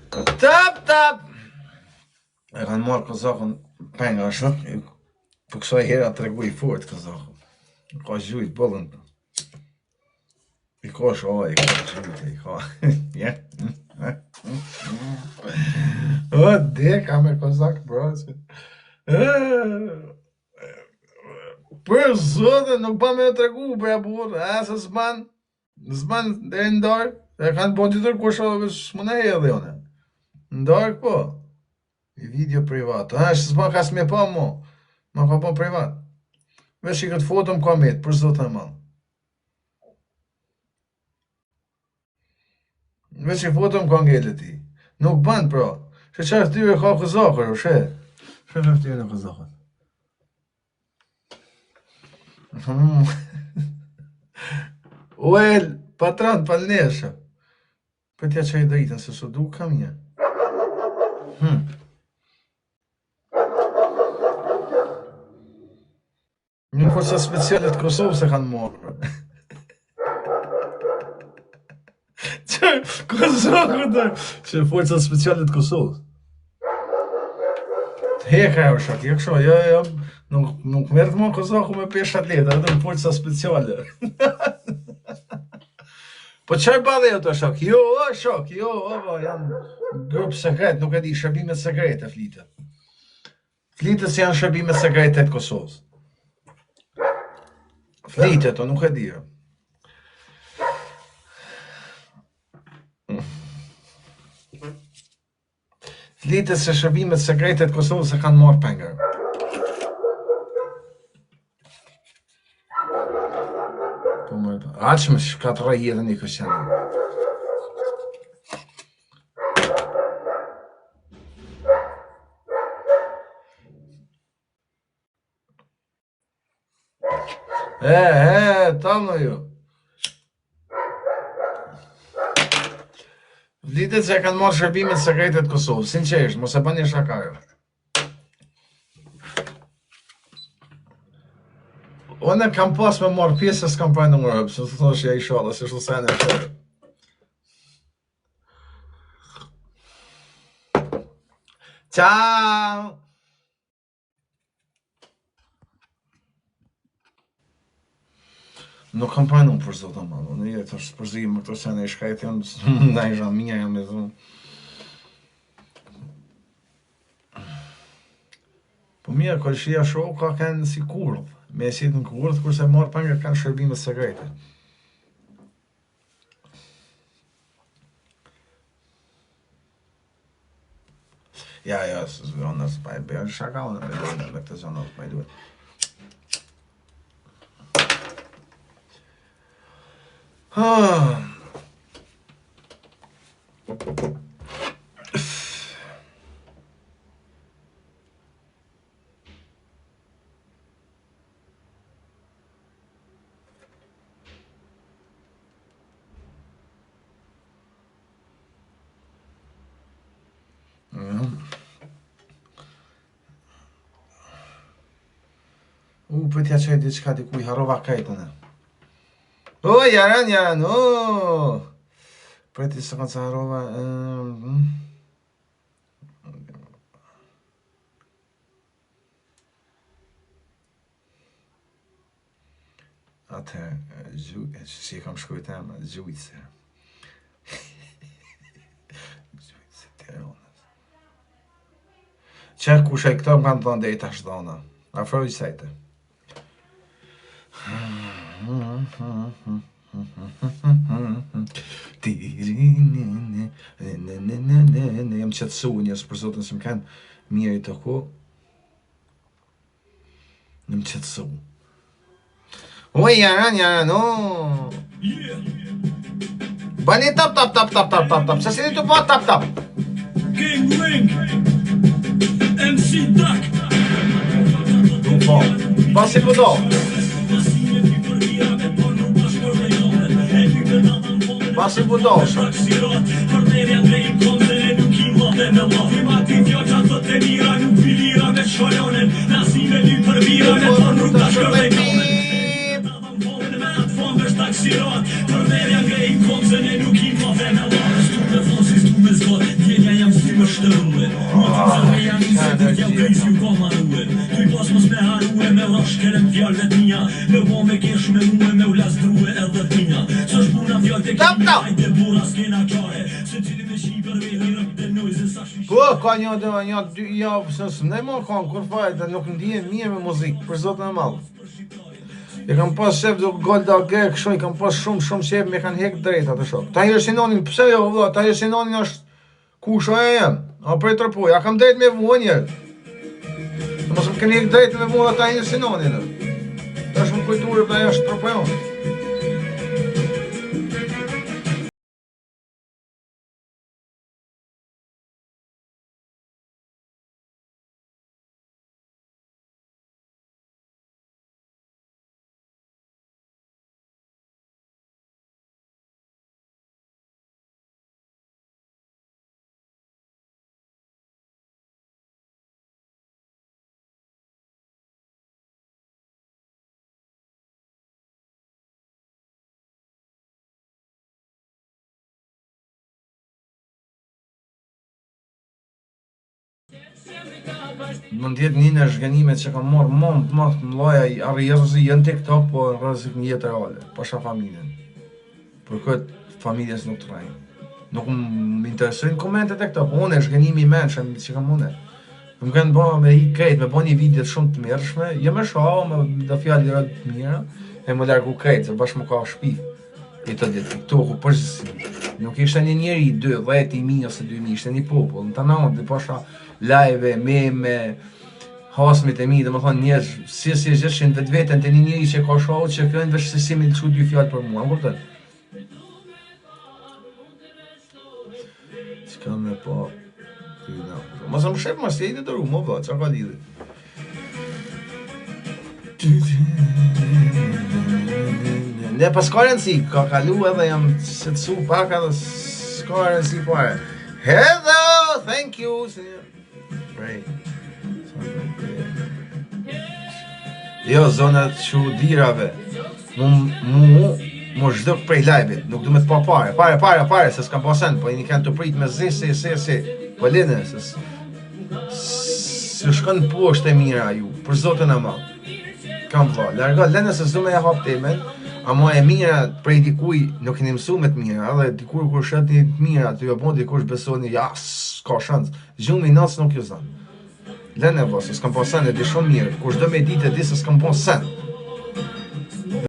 Tap! E kanë marrë kozakën penga shumë, për kësaj hera të regu I fort kozakën. Ka gjujt bëllën. I ka shoj, I ka gjujt, I ka. O, deka me kozak, bro. Për zote, nuk pa me të regu, bre burë, se s'ban dhe ndarë, e kanë po të tërë kusha, s'mëne e edhe one. Ndarë po. I video privat. Që s'ma ka s'me pa mo. Ma ka pa privat. Vesh I këtë foto më ka metë, për zotë e malë. Vesh I foto më ka ngele ti. Nuk banë pra. Që qarë tyre ka këzakër, she. She që tyre në këzakër. Uel, patron, palnesha. Për tja që I dritën, se su du kam një. Një forca speciale të Kosovës e kanë marrë. Që Kosovë të... Që forca speciale të Kosovës. Heka e shak, jo, nuk merë të më Kosovë me 5 atleta, edhe në forca speciale. Po qaj badhe jo të shak? Jo, shak, janë grupë sekret, nuk e di, shërbimet sekrete flitet. Flitet se janë shërbimet sekrete të Kosovës. Flitet, o nuk e di. Flitet se shërbimet sekrete të Kosovës e kanë marrë pengar. Aqme shkatë raj edhe një kësjanë. Tamo ju. Vlitet se kanë marrë shërbimet sekrete të Kosovës, sinqerisht, mos e bani shakajo. Unë kam pas me marrë pjesë se s'kam prajnë në mërëp, se të thosh ja I shala, se shtu sajnë e shërë. Ciao! Nuk kam prajnë në për zotë amalë, unë jetë është përzijë më këto sene I shkajtë janë, në I zhamija jam e dhunë. Po mija, kërëshia shohë ka kanë si kurët. Me e sitë në kurët, kurse marrë pengar kanë shërbimet sekrete. Ja, zonë së pa e bërë shaka, unë e bërë me këtë zonë së pa e duhet. Për tja qaj diçka dikuj, harova kajtën e. O, jaran, o! Për ti së kanë që harova... Atëherë, që I kam shkujt e më, gjujtëse. Gjujtëse, të ronës. Që kusha I këto më kanë thonë dhe I tash dhona. Afro I sajte. Jam qëtësu njës për zotën se më kanë mirë I të ko. Jam qëtësu. Oj, jaran, o! Bani tap, se si të po tap. Gang Ring, MC Duck. Pasi po do. Pasi po do. Përmerja nga I konzën e nuk I ma dhe me larë Shtu me thosis, tu me zgot Djenja jam kryes ju ka marrue. Tu I pas mos me harue me rrash kelem fjallet mia. Me bo me kesh me muë me u lasdrue edhe tinja. S'është puna fjall te kemi hajde bura s'kena qare. Se cili me shqiper vejnë rëk dhe nojze sa shqish. Po, ka një 2 javë, se ne më kanë kur fajta, nuk ndihem mirë me muzikë, për zotin e madh. E kam pas shef do gol da gek, kështu I kam pas shumë shef me kanë hek drejt atë shok. Tahir Sinonin, pse jo vëlla, Tahir Sinonin është kush e jam? A prej tërpoj, ja kam drejt me vuan njerë. Mos më keni hek drejt me vuan Tahir Sinonin. Tash më kujturë për ajo është tërpojon. Më ndjetë një në zhganimet që kam marrë më të mëllaja arrjezësi jënë TikTok, po në rrezik një jetë reale, pasha familjen. Për këtë familjes nuk të rajnë. Nuk më interesojnë komentet e këto, po unë e zhganimi I menshëm që kam une. Më kanë bëma me I krejt, me bo një videot shumë të mërshme, jo me shoha, me do fjallë rrët të mira, e më largu krejt, se bashkë më ka shpif. I të ditë TikToku përgjithësi. Nuk ishte një njeri 2, 10, 1000 ose 2000, ishte një popull. Në të naon, dhe pasha live, meme, hasmit e mi, dhe më thonë njerëz, si gjithshin vetë të një njeri që ka shohë, që kërën veç se si mi të shu 2 fjallë për mua, më kuptën? Që me po... Mos më shep, mas jejtë të rru, më vë, që ka lidhë. Ne pas ka rëndësi, ka kalu edhe jam se të su pak edhe s'ka rëndësi fare. Hello, thank you. Prej. Jo, zonat që dirave, mu zhduk prej live-it, nuk du me të pa pare, se s'kam pasen, po I një kanë të prit me si, po lidhe, se shkën poshtë e mira ju, për zotën e ma. Kam vla, larga, lene se s'du me e hap temen, ama e mira prej dikuj nuk keni mësu me të mira, edhe dikur kur shet një të mira, të jo bon dikush besoni, ja, s'ka shans, gjumë I nësë nuk ju zanë. Lene vla, se s'kam pasen e di shumë mirë, kur shdo me ditë e di se s'kam pasen.